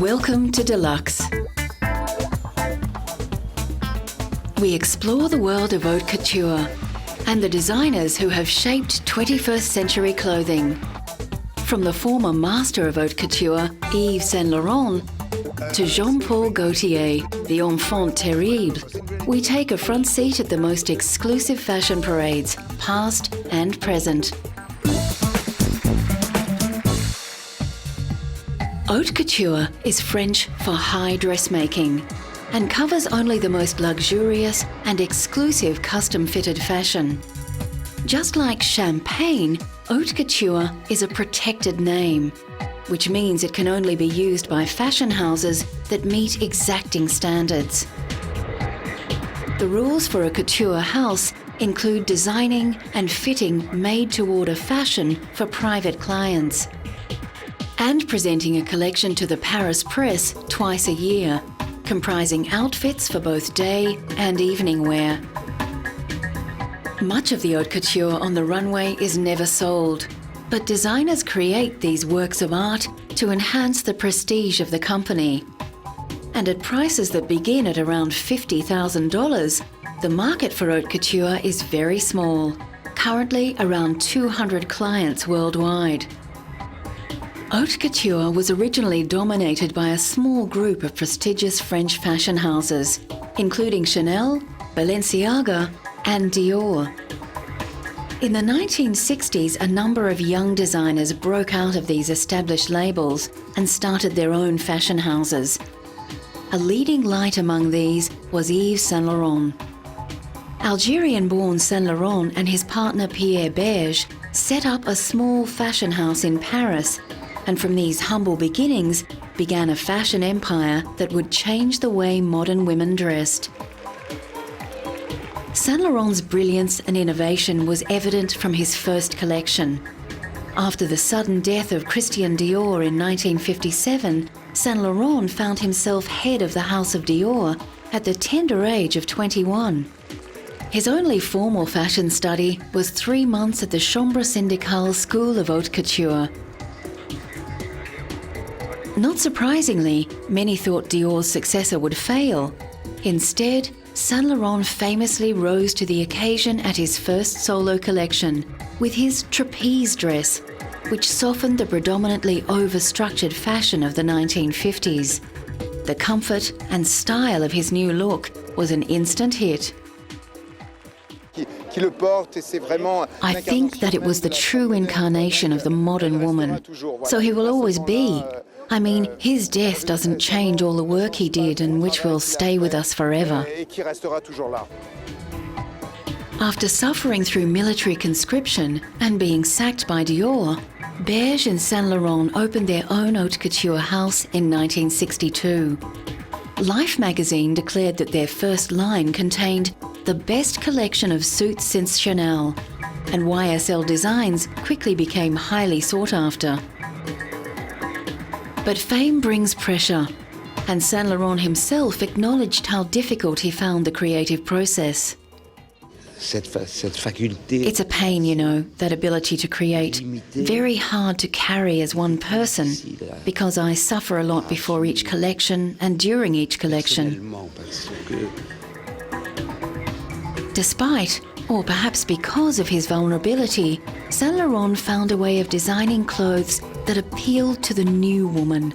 Welcome to Deluxe. We explore the world of haute couture and the designers who have shaped 21st century clothing. From the former master of haute couture, Yves Saint Laurent, to Jean-Paul Gaultier, the enfant terrible, we take a front seat at the most exclusive fashion parades, past and present. Haute couture is French for high dressmaking and covers only the most luxurious and exclusive custom-fitted fashion. Just like champagne, haute couture is a protected name, which means it can only be used by fashion houses that meet exacting standards. The rules for a couture house include designing and fitting made-to-order fashion for private clients, and presenting a collection to the Paris press twice a year, comprising outfits for both day and evening wear. Much of the haute couture on the runway is never sold, but designers create these works of art to enhance the prestige of the company. And at prices that begin at around $50,000, the market for haute couture is very small, currently around 200 clients worldwide. Haute couture was originally dominated by a small group of prestigious French fashion houses, including Chanel, Balenciaga, and Dior. In the 1960s, a number of young designers broke out of these established labels and started their own fashion houses. A leading light among these was Yves Saint Laurent. Algerian-born Saint Laurent and his partner Pierre Berge set up a small fashion house in Paris, and from these humble beginnings began a fashion empire that would change the way modern women dressed. Saint Laurent's brilliance and innovation was evident from his first collection. After the sudden death of Christian Dior in 1957, Saint Laurent found himself head of the House of Dior at the tender age of 21. His only formal fashion study was 3 months at the Chambre Syndicale School of Haute Couture. Not surprisingly, many thought Dior's successor would fail. Instead, Saint Laurent famously rose to the occasion at his first solo collection with his trapeze dress, which softened the predominantly over-structured fashion of the 1950s. The comfort and style of his new look was an instant hit. I think that it was the true incarnation of the modern woman, so he will always be. I mean, his death doesn't change all the work he did and which will stay with us forever. After suffering through military conscription and being sacked by Dior, Berge and Saint Laurent opened their own haute couture house in 1962. Life magazine declared that their first line contained the best collection of suits since Chanel, and YSL designs quickly became highly sought after. But fame brings pressure, and Saint Laurent himself acknowledged how difficult he found the creative process. It's a pain, you know, that ability to create. Very hard to carry as one person, because I suffer a lot before each collection and during each collection. Despite, or perhaps because of his vulnerability, Saint Laurent found a way of designing clothes that appealed to the new woman.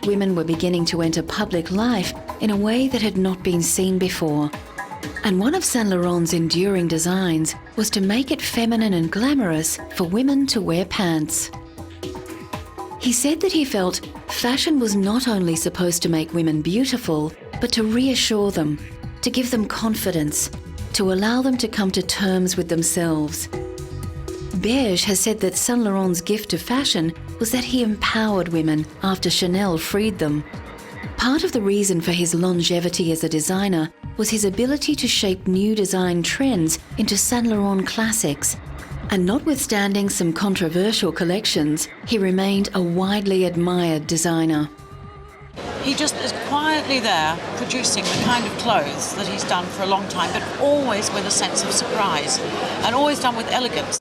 Women were beginning to enter public life in a way that had not been seen before. And one of Saint Laurent's enduring designs was to make it feminine and glamorous for women to wear pants. He said that he felt fashion was not only supposed to make women beautiful, but to reassure them, to give them confidence, to allow them to come to terms with themselves. Berge has said that Saint Laurent's gift to fashion was that he empowered women after Chanel freed them. Part of the reason for his longevity as a designer was his ability to shape new design trends into Saint Laurent classics. And notwithstanding some controversial collections, he remained a widely admired designer. He just is quietly there producing the kind of clothes that he's done for a long time, but always with a sense of surprise and always done with elegance.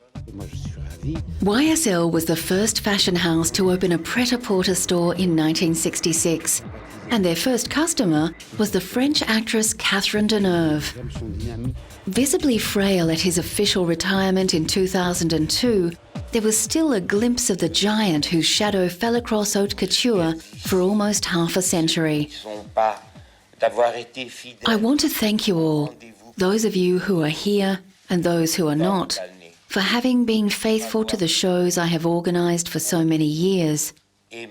YSL was the first fashion house to open a pret-a-porter store in 1966, and their first customer was the French actress Catherine Deneuve. Visibly frail at his official retirement in 2002, there was still a glimpse of the giant whose shadow fell across haute couture for almost half a century. I want to thank you all, those of you who are here and those who are not, for having been faithful to the shows I have organised for so many years,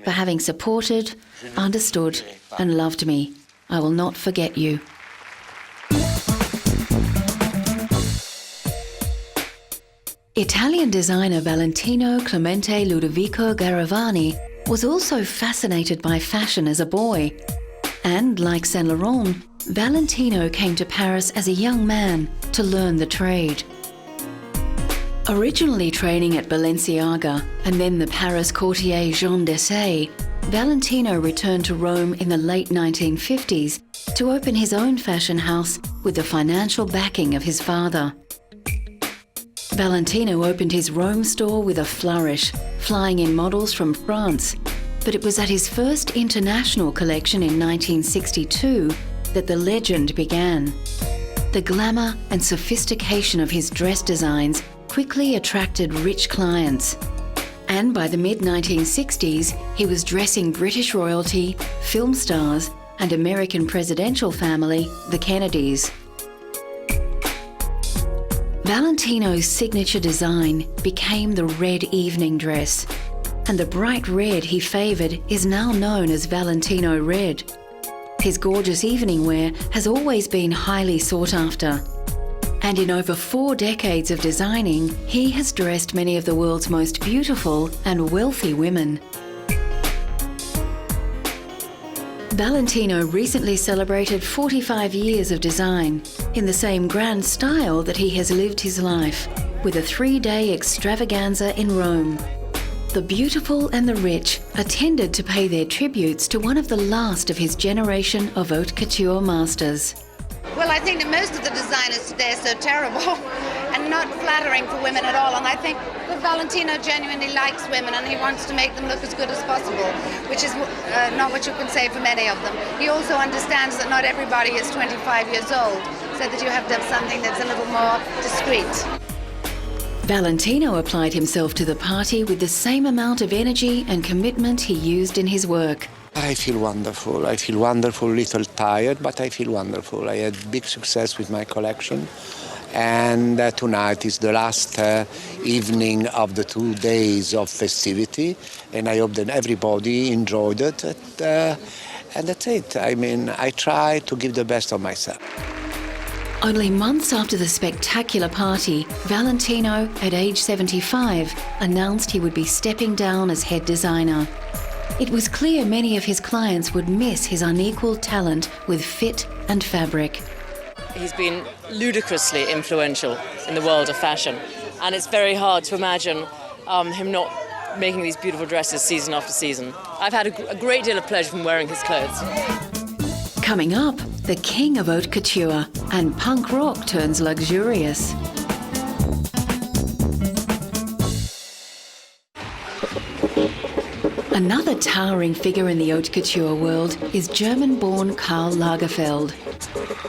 for having supported, understood and loved me. I will not forget you. Italian designer Valentino Clemente Ludovico Garavani was also fascinated by fashion as a boy. And like Saint Laurent, Valentino came to Paris as a young man to learn the trade. Originally training at Balenciaga and then the Paris courtier Jean Dessay, Valentino returned to Rome in the late 1950s to open his own fashion house with the financial backing of his father. Valentino opened his Rome store with a flourish, flying in models from France, but it was at his first international collection in 1962 that the legend began. The glamour and sophistication of his dress designs quickly attracted rich clients. And by the mid-1960s, he was dressing British royalty, film stars, and American presidential family, the Kennedys. Valentino's signature design became the red evening dress, and the bright red he favoured is now known as Valentino Red. His gorgeous evening wear has always been highly sought after. And in over 4 decades of designing, he has dressed many of the world's most beautiful and wealthy women. Valentino recently celebrated 45 years of design in the same grand style that he has lived his life, with a 3-day extravaganza in Rome. The beautiful and the rich attended to pay their tributes to one of the last of his generation of haute couture masters. Well, I think that most of the designers today are so terrible and not flattering for women at all. And I think that Valentino genuinely likes women and he wants to make them look as good as possible, which is not what you can say for many of them. He also understands that not everybody is 25 years old, so that you have to have something that's a little more discreet. Valentino applied himself to the party with the same amount of energy and commitment he used in his work. I feel wonderful. I feel wonderful, little tired, but I feel wonderful. I had big success with my collection. And tonight is the last evening of the 2 days of festivity. And I hope that everybody enjoyed it. And that's it. I mean, I try to give the best of myself. Only months after the spectacular party, Valentino, at age 75, announced he would be stepping down as head designer. It was clear many of his clients would miss his unequaled talent with fit and fabric. He's been ludicrously influential in the world of fashion, and it's very hard to imagine him not making these beautiful dresses season after season. I've had a great deal of pleasure from wearing his clothes. Coming up, the king of haute couture, and punk rock turns luxurious. Another towering figure in the haute couture world is German-born Karl Lagerfeld.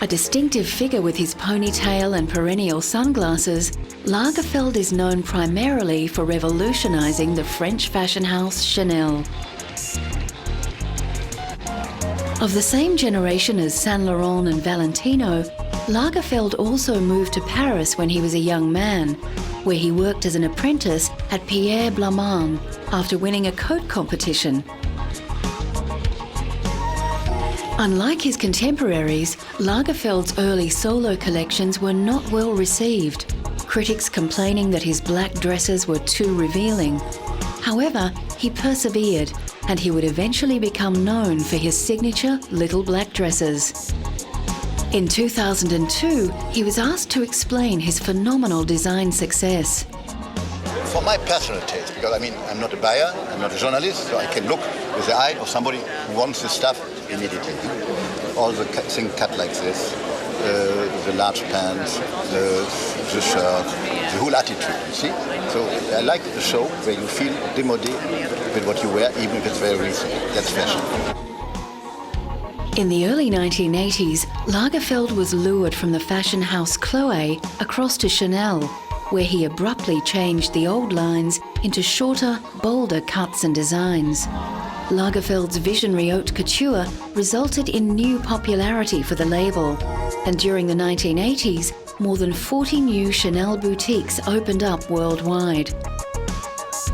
A distinctive figure with his ponytail and perennial sunglasses, Lagerfeld is known primarily for revolutionizing the French fashion house Chanel. Of the same generation as Saint Laurent and Valentino, Lagerfeld also moved to Paris when he was a young man, where he worked as an apprentice at Pierre Blaman after winning a coat competition. Unlike his contemporaries, Lagerfeld's early solo collections were not well received, critics complaining that his black dresses were too revealing. However, he persevered, and he would eventually become known for his signature little black dresses. In 2002, he was asked to explain his phenomenal design success. For my personal taste, because I mean, I'm not a buyer, I'm not a journalist, so I can look with the eye of somebody who wants this stuff immediately. All the things cut like this, the large pants, the shirt, the whole attitude, you see? So I like a show where you feel démodé with what you wear, even if it's very recent. That's fashion. In the early 1980s, Lagerfeld was lured from the fashion house Chloé across to Chanel, where he abruptly changed the old lines into shorter, bolder cuts and designs. Lagerfeld's visionary haute couture resulted in new popularity for the label, and during the 1980s, more than 40 new Chanel boutiques opened up worldwide.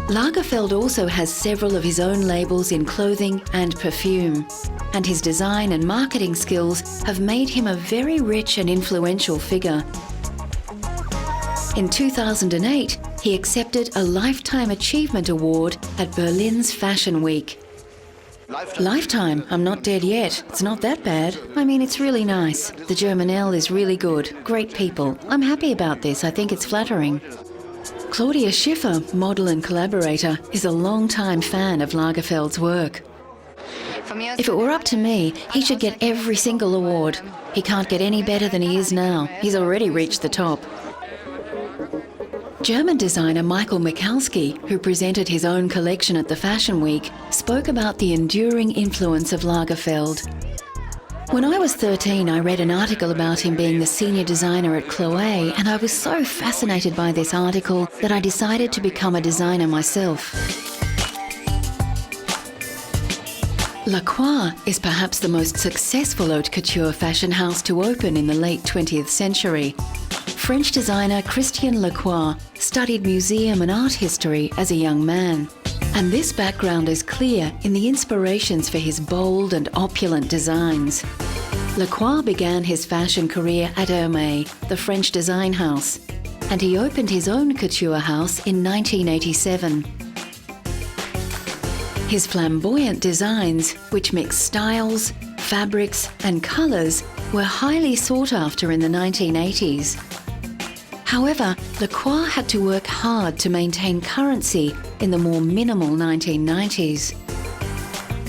Lagerfeld also has several of his own labels in clothing and perfume, and his design and marketing skills have made him a very rich and influential figure. In 2008, he accepted a Lifetime Achievement Award at Berlin's Fashion Week. Lifetime, I'm not dead yet. It's not that bad. I mean, it's really nice. The German L is really good. Great people. I'm happy about this. I think it's flattering. Claudia Schiffer, model and collaborator, is a long-time fan of Lagerfeld's work. If it were up to me, he should get every single award. He can't get any better than he is now. He's already reached the top. German designer Michael Michalski, who presented his own collection at the Fashion Week, spoke about the enduring influence of Lagerfeld. When I was 13, I read an article about him being the senior designer at Chloé, and I was so fascinated by this article that I decided to become a designer myself. Lacroix is perhaps the most successful haute couture fashion house to open in the late 20th century. French designer Christian Lacroix studied museum and art history as a young man, and this background is clear in the inspirations for his bold and opulent designs. Lacroix began his fashion career at Hermès, the French design house, and he opened his own couture house in 1987. His flamboyant designs, which mix styles, fabrics and colours, were highly sought after in the 1980s. However, Lacroix had to work hard to maintain currency in the more minimal 1990s.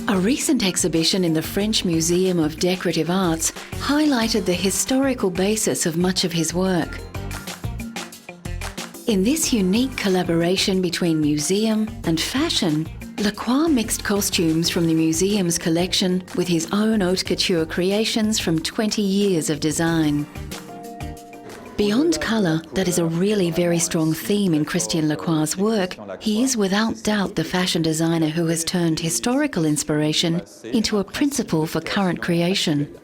A recent exhibition in the French Museum of Decorative Arts highlighted the historical basis of much of his work. In this unique collaboration between museum and fashion, Lacroix mixed costumes from the museum's collection with his own haute couture creations from 20 years of design. Beyond colour, that is a really very strong theme in Christian Lacroix's work, he is without doubt the fashion designer who has turned historical inspiration into a principle for current creation.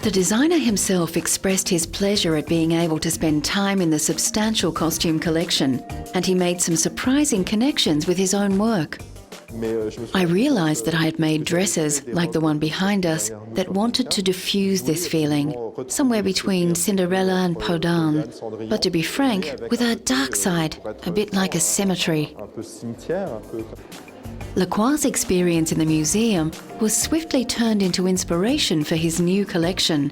The designer himself expressed his pleasure at being able to spend time in the substantial costume collection, and he made some surprising connections with his own work. I realised that I had made dresses, like the one behind us, that wanted to diffuse this feeling, somewhere between Cinderella and Peau d'Âne, but to be frank, with a dark side, a bit like a cemetery. Lacroix's experience in the museum was swiftly turned into inspiration for his new collection,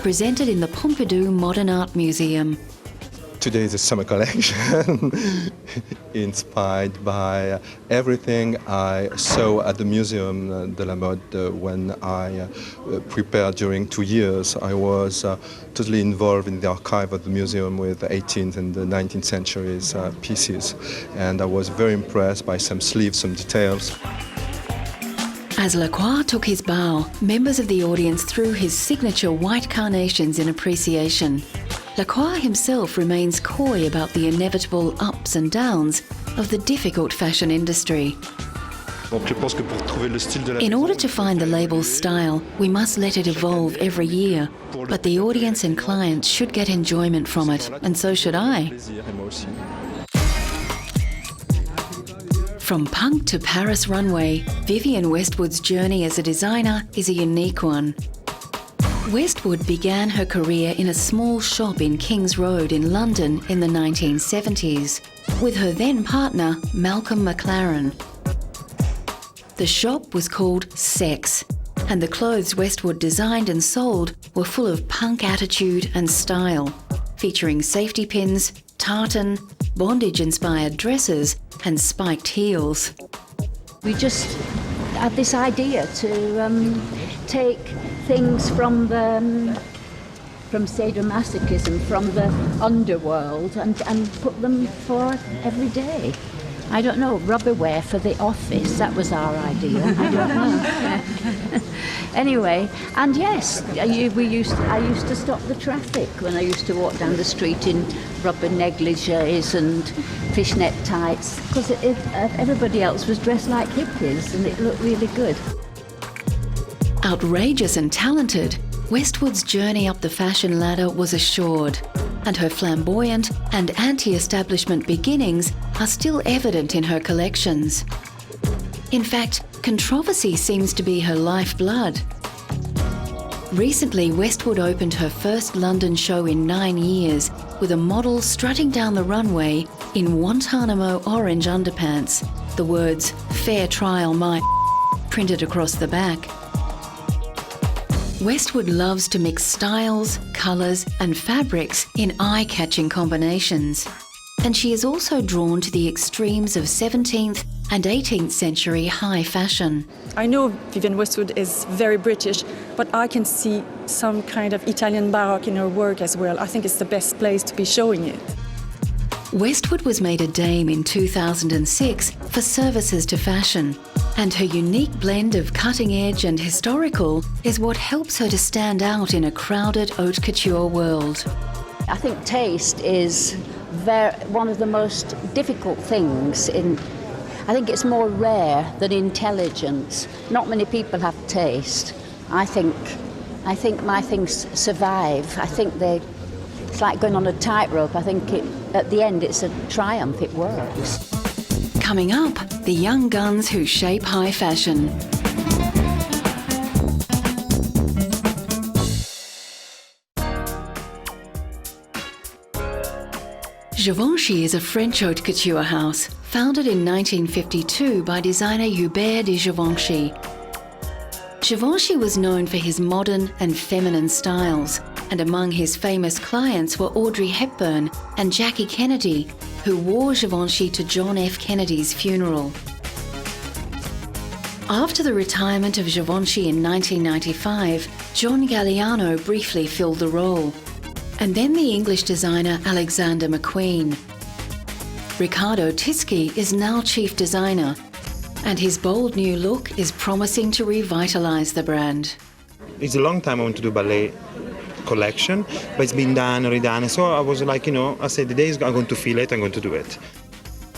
presented in the Pompidou Modern Art Museum. Today is a summer collection inspired by everything I saw at the Museum de la Mode when I prepared during 2 years. I was totally involved in the archive of the museum with the 18th and the 19th centuries pieces, and I was very impressed by some sleeves, some details. As Lacroix took his bow, members of the audience threw his signature white carnations in appreciation. Lacroix himself remains coy about the inevitable ups and downs of the difficult fashion industry. In order to find the label's style, we must let it evolve every year, but the audience and clients should get enjoyment from it, and so should I. From punk to Paris runway, Vivienne Westwood's journey as a designer is a unique one. Westwood began her career in a small shop in King's Road in London in the 1970s, with her then partner, Malcolm McLaren. The shop was called Sex, and the clothes Westwood designed and sold were full of punk attitude and style, featuring safety pins, tartan, bondage-inspired dresses and spiked heels. We just had this idea to take things from the from sadomasochism, from the underworld, and put them forward every day. I don't know, rubberware for the office, that was our idea. I don't know. Anyway, and yes, I used to stop the traffic when I used to walk down the street in rubber negligees and fishnet tights, because everybody else was dressed like hippies and it looked really good. Outrageous and talented, Westwood's journey up the fashion ladder was assured, and her flamboyant and anti-establishment beginnings are still evident in her collections. In fact, controversy seems to be her lifeblood. Recently, Westwood opened her first London show in 9 years with a model strutting down the runway in Guantanamo orange underpants, the words "Fair Trial My" printed across the back. Westwood loves to mix styles, colours and fabrics in eye-catching combinations. And she is also drawn to the extremes of 17th and 18th century high fashion. I know Vivienne Westwood is very British, but I can see some kind of Italian Baroque in her work as well. I think it's the best place to be showing it. Westwood was made a dame in 2006 for services to fashion, and her unique blend of cutting-edge and historical is what helps her to stand out in a crowded haute couture world. I think taste is one of the most difficult things I think it's more rare than intelligence. Not many people have taste. I think my things survive. I think it's like going on a tightrope. I think at the end it's a triumph, it works. Coming up, the young guns who shape high fashion. Givenchy is a French haute couture house, founded in 1952 by designer Hubert de Givenchy. Givenchy was known for his modern and feminine styles, and among his famous clients were Audrey Hepburn and Jackie Kennedy, who wore Givenchy to John F. Kennedy's funeral. After the retirement of Givenchy in 1995, John Galliano briefly filled the role, and then the English designer Alexander McQueen. Riccardo Tisci is now chief designer, and his bold new look is promising to revitalise the brand. It's a long time I want to do ballet collection, but it's been done, redone, so I was like, I said the day I'm going to feel it, I'm going to do it.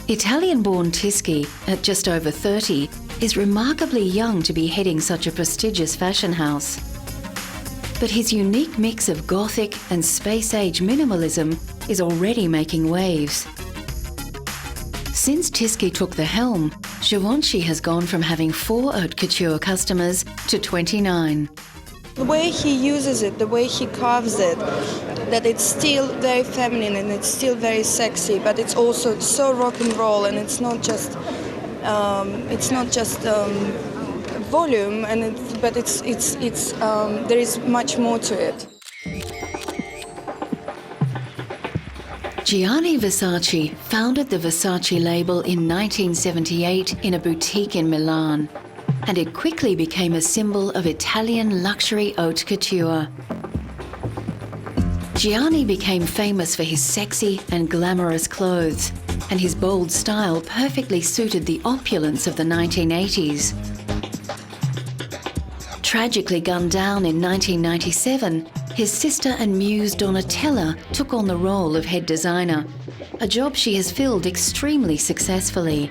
Italian-born Tisci, at just over 30, is remarkably young to be heading such a prestigious fashion house. But his unique mix of Gothic and space-age minimalism is already making waves. Since Tisci took the helm, Givenchy has gone from having 4 haute couture customers to 29. The way he uses it, the way he carves it, that it's still very feminine and it's still very sexy, but it's also so rock and roll, and it's not just volume, and there is much more to it. Gianni Versace founded the Versace label in 1978 in a boutique in Milan, and it quickly became a symbol of Italian luxury haute couture. Gianni became famous for his sexy and glamorous clothes, and his bold style perfectly suited the opulence of the 1980s. Tragically gunned down in 1997, his sister and muse Donatella took on the role of head designer, a job she has filled extremely successfully.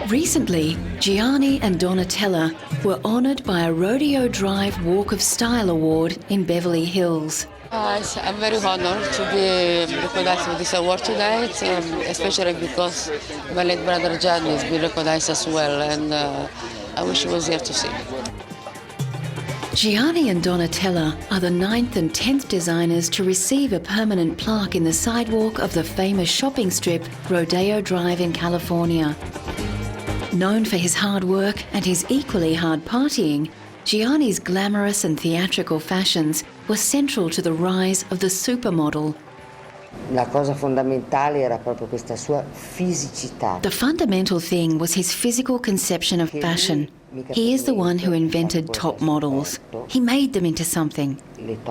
Recently, Gianni and Donatella were honoured by a Rodeo Drive Walk of Style Award in Beverly Hills. I'm very honored to be recognized with this award tonight, especially because my late brother Gianni has been recognized as well, and I wish he was here to see. Gianni and Donatella are the 9th and 10th designers to receive a permanent plaque in the sidewalk of the famous shopping strip Rodeo Drive in California. Known for his hard work and his equally hard partying, Gianni's glamorous and theatrical fashions were central to the rise of the supermodel. La cosa fondamentale era proprio questa sua fisicità. The fundamental thing was his physical conception of fashion, He is the one who invented top models. He made them into something.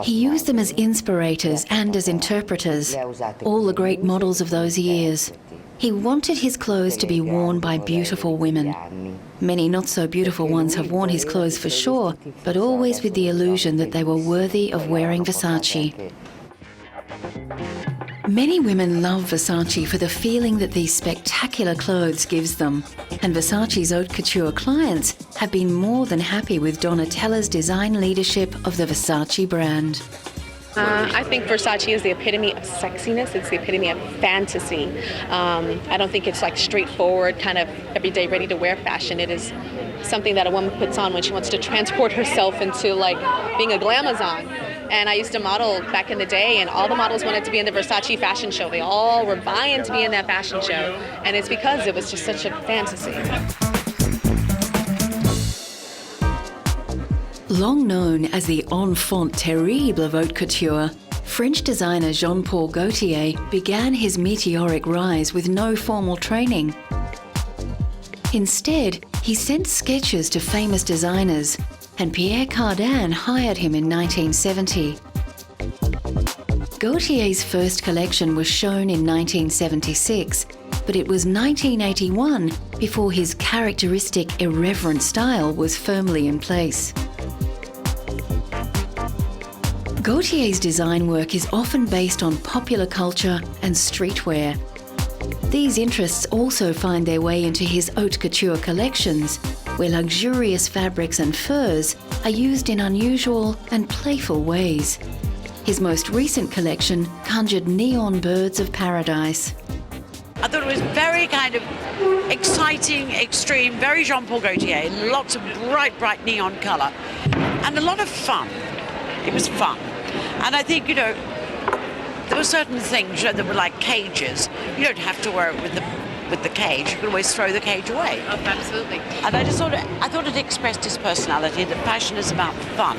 He used them as inspirators and as interpreters, all the great models of those years. He wanted his clothes to be worn by beautiful women. Many not so beautiful ones have worn his clothes for sure, but always with the illusion that they were worthy of wearing Versace. Many women love Versace for the feeling that these spectacular clothes gives them, and Versace's haute couture clients have been more than happy with Donatella's design leadership of the Versace brand. I think Versace is the epitome of sexiness. It's the epitome of fantasy. I don't think it's like straightforward, kind of everyday, ready-to-wear fashion. It is something that a woman puts on when she wants to transport herself into like being a glamazon. And I used to model back in the day, and all the models wanted to be in the Versace fashion show. They all were vying to be in that fashion show, and it's because it was just such a fantasy. Long known as the enfant terrible of haute couture, French designer Jean-Paul Gaultier began his meteoric rise with no formal training. Instead, he sent sketches to famous designers, and Pierre Cardin hired him in 1970. Gaultier's first collection was shown in 1976, but it was 1981 before his characteristic irreverent style was firmly in place. Gaultier's design work is often based on popular culture and streetwear. These interests also find their way into his haute couture collections, where luxurious fabrics and furs are used in unusual and playful ways. His most recent collection conjured neon birds of paradise. I thought it was very kind of exciting, extreme, very Jean-Paul Gaultier, lots of bright, bright neon colour, and a lot of fun. It was fun. And I think, you know, there were certain things that were like cages. You don't have to wear it with the cage. You can always throw the cage away. Oh, absolutely. And I thought it expressed his personality, that fashion is about fun.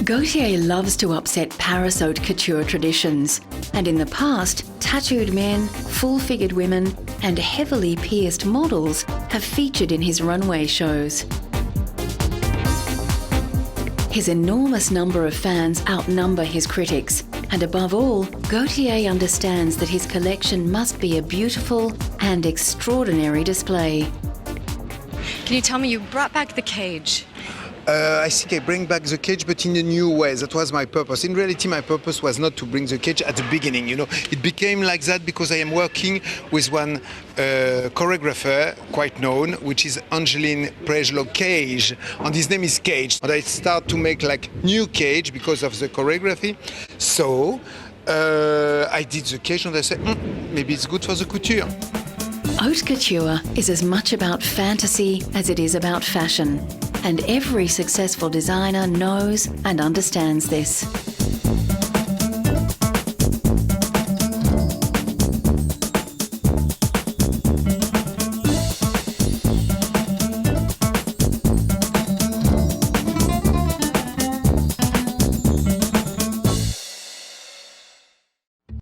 Gaultier loves to upset Paris haute couture traditions, and in the past, tattooed men, full-figured women, and heavily pierced models have featured in his runway shows. His enormous number of fans outnumber his critics, and above all, Gaultier understands that his collection must be a beautiful and extraordinary display. Can you tell me, you brought back the cage? I think I bring back the cage, but in a new way. That was my purpose. In reality, my purpose was not to bring the cage at the beginning. You know, it became like that because I am working with one choreographer quite known, which is Angeline Prejlo Cage, and his name is Cage. And I start to make like new cage because of the choreography. So I did the cage, and I said, maybe it's good for the couture. Haute couture is as much about fantasy as it is about fashion, and every successful designer knows and understands this.